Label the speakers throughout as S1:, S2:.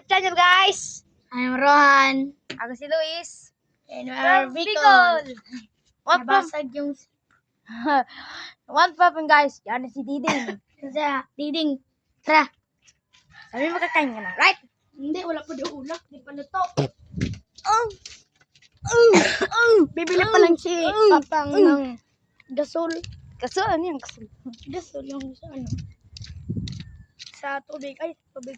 S1: YouTube channel, guys.
S2: I'm Rohan.
S1: Ako si Luis.
S2: And
S1: From Bicol.
S2: Nabasag yung
S1: One problem, guys. Yan na si Diding.
S2: sa diding. Tara.
S1: Sabi mo kakain ka na, right?
S2: Hindi, wala pa daw ulak. Di pa luto. Bibili pa lang si Papang ng gasol.
S1: Kaso, ano yung kaso?
S2: Gasol yung sa ano. Sa tubig. Ay, tubig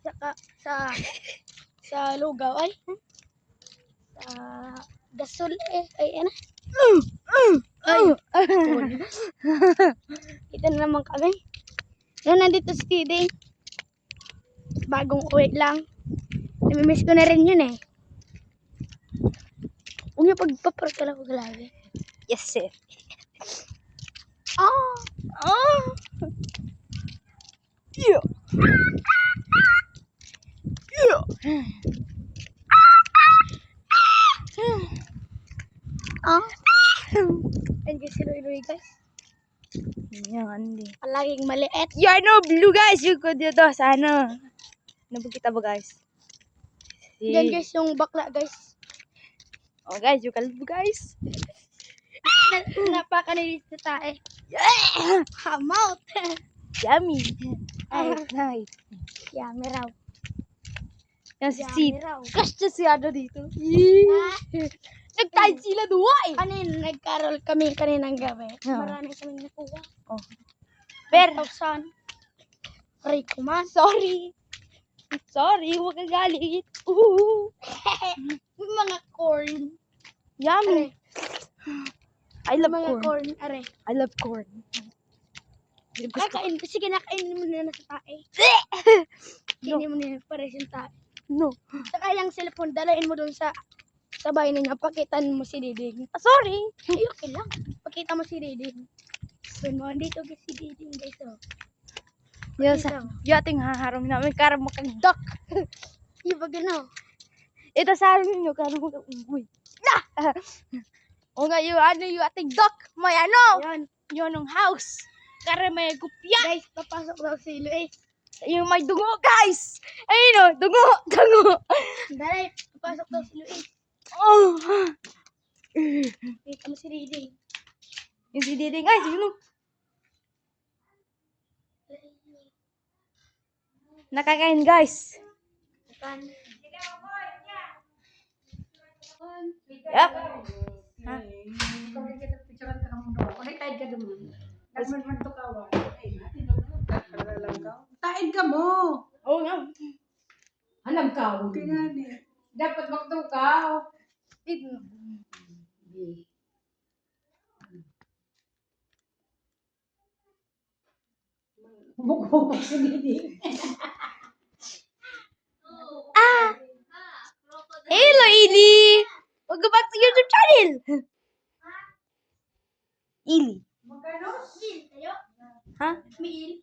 S2: sa lugaw. Ay. Sa gasol eh. Ay, ano? Ay. Ito na naman kami. Yan, nandito si Diding. Bagong uwi lang. Namimiss ko na rin yun eh. Huwag niyo pagpaparkala ko lagi.
S1: Yes, sir.
S2: Yeah.
S1: Yeah.
S2: And guys, Iloy guys.
S1: Yan, hindi.
S2: Palaging maliit.
S1: Yan o, blue, guys. Yung ko dito. Sana. Nabukita ba, guys?
S2: Yan guys, yung bakla guys.
S1: Oh, guys, yung kalbo, guys.
S2: Napakanilis na tayo. Hamaut.
S1: Yummy. Ay, nice.
S2: Yummy raw.
S1: Yan si
S2: Yummy
S1: Sid.
S2: raw.
S1: Kasya si ano dito. Nagkain sila duwa eh.
S2: Kanina, nagkarol kami kaninang gabi.
S1: Oh.
S2: Marami kami nakuha.
S1: Oh. Pero,
S2: 1,000. Aray ko man.
S1: sorry. Sorry, huwag kang galit.
S2: Yung mga corn.
S1: Yummy. I love
S2: Mga
S1: corn.
S2: corn. Aray.
S1: I love corn.
S2: Kakain. Sige, nakainin mo na sa tae. Kainin mo na para yung tae.
S1: No.
S2: Saka yung cellphone, dalain mo dun sa bahay ninyo. Pakitan mo si Diding.
S1: Sorry.
S2: Ay, okay lang. Pakita mo si Diding. So, mo, dito si Diding guys. Oh.
S1: Yan sa yating haharong namin para makagdak.
S2: Yung ba gano'n?
S1: Ito sa amin nyo para makauwi. O nga yung ano yung ating duck. May ano.
S2: Yan.
S1: Yun ang house. Para may gupya.
S2: Guys, papasok daw si Luis.
S1: Yung may dungo, guys. Ayun o, dungo. Dungo.
S2: Dali, papasok daw si Luis.
S1: Oh.
S2: Kita mo si Diding.
S1: Yung si Diding, guys. Yun o. Nakakain, guys.
S2: Kan.
S1: Yep. Ha?
S3: Tain ka mo.
S1: Oo nga.
S3: Alam ka. Dapat magtukaw. Bukbuk si Didi.
S1: Hello, Ili. Welcome back to YouTube channel. Ili. Ha?
S2: Miil.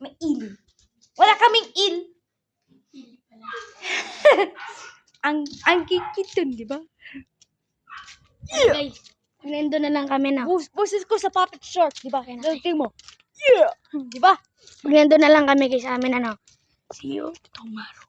S1: May ili. Wala kaming il. ang kikitun, di ba?
S2: Guys, nandun na lang kami na.
S1: Boses ko sa puppet short, di ba? Tingin mo. Yeah. Di ba?
S2: Nandun na lang kami guys sa amin ano. See you tomorrow.